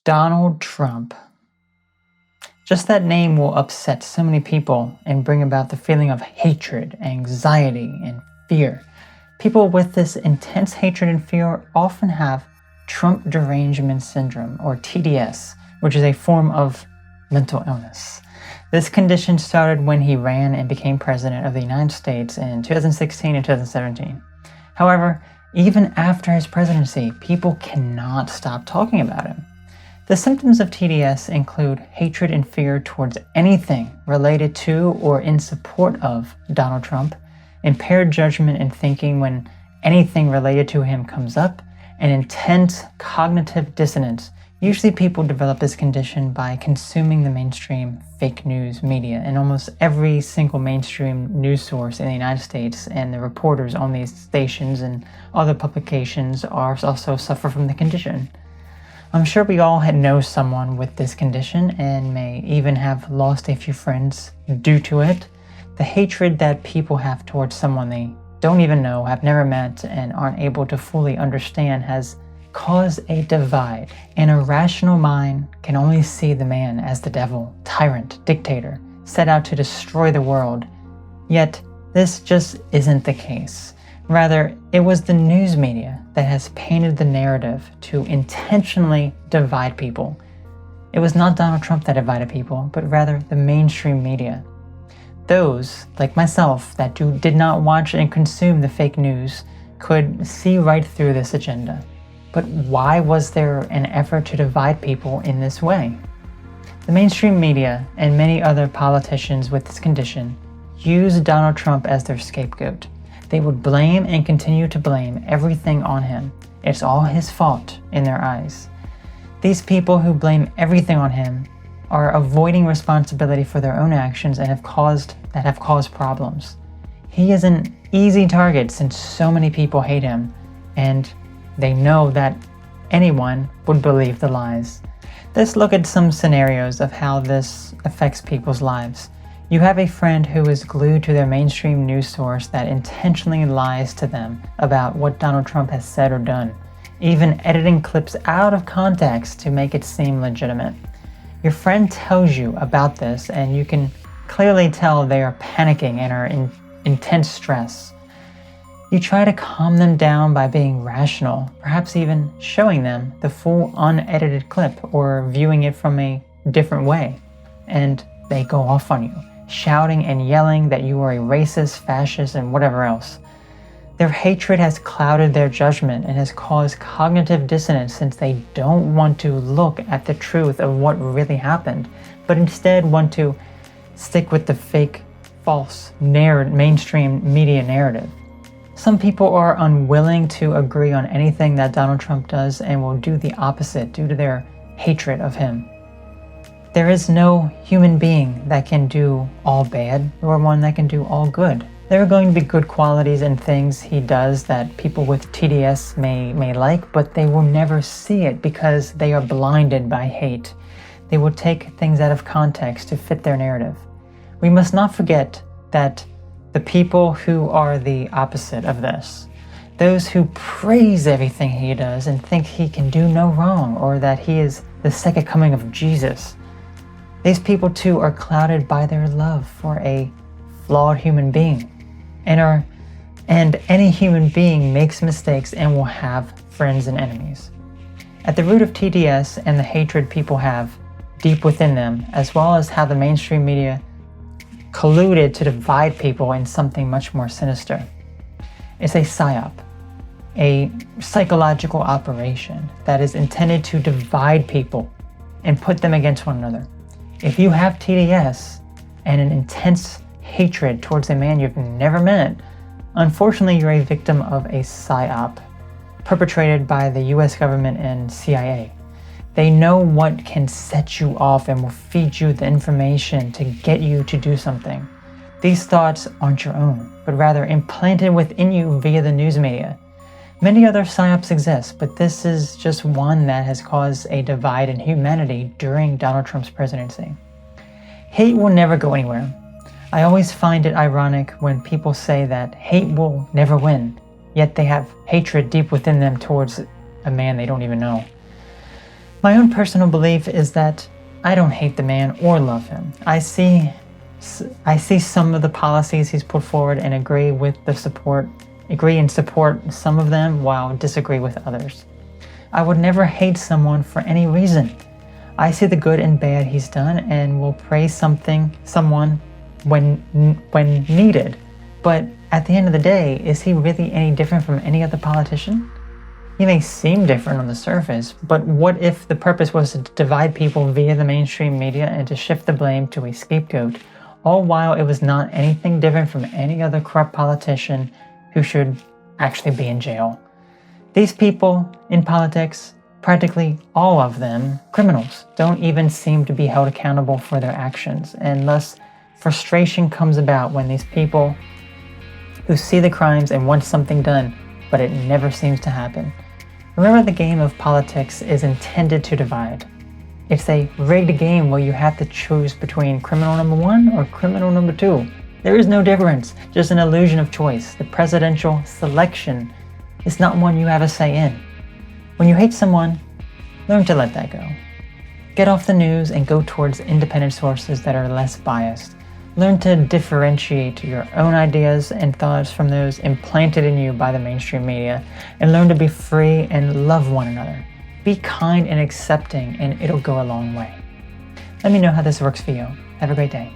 Donald Trump. Just that name will upset so many people and bring about the feeling of hatred, anxiety, and fear. People with this intense hatred and fear often have Trump Derangement Syndrome, or TDS, which is a form of mental illness. This condition started when he ran and became president of the United States in 2016 and 2017. However, even after his presidency, people cannot stop talking about him. The symptoms of TDS include hatred and fear towards anything related to or in support of Donald Trump, impaired judgment and thinking when anything related to him comes up, and intense cognitive dissonance. Usually people develop this condition by consuming the mainstream fake news media, and almost every single mainstream news source in the United States and the reporters on these stations and other publications also suffer from the condition. I'm sure we all know someone with this condition and may even have lost a few friends due to it. The hatred that people have towards someone they don't even know, have never met, and aren't able to fully understand has caused a divide. An irrational mind can only see the man as the devil, tyrant, dictator, set out to destroy the world. Yet, this just isn't the case. Rather, it was the news media that has painted the narrative to intentionally divide people. It was not Donald Trump that divided people, but rather the mainstream media. Those, like myself, that did not watch and consume the fake news could see right through this agenda. But why was there an effort to divide people in this way? The mainstream media and many other politicians with this condition use Donald Trump as their scapegoat. They would blame and continue to blame everything on him. It's all his fault in their eyes. These people who blame everything on him are avoiding responsibility for their own actions and have caused problems. He is an easy target since so many people hate him, and they know that anyone would believe the lies. Let's look at some scenarios of how this affects people's lives. You have a friend who is glued to their mainstream news source that intentionally lies to them about what Donald Trump has said or done, even editing clips out of context to make it seem legitimate. Your friend tells you about this, and you can clearly tell they are panicking and are in intense stress. You try to calm them down by being rational, perhaps even showing them the full unedited clip or viewing it from a different way, and they go off on you, shouting and yelling that you are a racist, fascist, and whatever else. Their hatred has clouded their judgment and has caused cognitive dissonance since they don't want to look at the truth of what really happened, but instead want to stick with the fake, false, mainstream media narrative. Some people are unwilling to agree on anything that Donald Trump does and will do the opposite due to their hatred of him. There is no human being that can do all bad, nor one that can do all good. There are going to be good qualities and things he does that people with TDS may like, but they will never see it because they are blinded by hate. They will take things out of context to fit their narrative. We must not forget that the people who are the opposite of this, those who praise everything he does and think he can do no wrong, or that he is the second coming of Jesus, these people too are clouded by their love for a flawed human being, and any human being makes mistakes and will have friends and enemies. At the root of TDS and the hatred people have deep within them, as well as how the mainstream media colluded to divide people in something much more sinister, is a psyop, a psychological operation that is intended to divide people and put them against one another. If you have TDS and an intense hatred towards a man you've never met, unfortunately you're a victim of a psyop perpetrated by the US government and CIA. They know what can set you off and will feed you the information to get you to do something. These thoughts aren't your own, but rather implanted within you via the news media. Many other psyops exist, but this is just one that has caused a divide in humanity during Donald Trump's presidency. Hate will never go anywhere. I always find it ironic when people say that hate will never win, yet they have hatred deep within them towards a man they don't even know. My own personal belief is that I don't hate the man or love him. I see some of the policies he's put forward and agree and support some of them while disagree with others. I would never hate someone for any reason. I see the good and bad he's done and will praise someone when needed. But at the end of the day, is he really any different from any other politician? He may seem different on the surface, but what if the purpose was to divide people via the mainstream media and to shift the blame to a scapegoat, all while it was not anything different from any other corrupt politician who should actually be in jail? These people in politics, practically all of them criminals, don't even seem to be held accountable for their actions, and thus frustration comes about when these people who see the crimes and want something done, but it never seems to happen. Remember, the game of politics is intended to divide. It's a rigged game where you have to choose between criminal number 1 or criminal number 2. There is no difference, just an illusion of choice. The presidential selection is not one you have a say in. When you hate someone, learn to let that go. Get off the news and go towards independent sources that are less biased. Learn to differentiate your own ideas and thoughts from those implanted in you by the mainstream media, and learn to be free and love one another. Be kind and accepting, and it'll go a long way. Let me know how this works for you. Have a great day.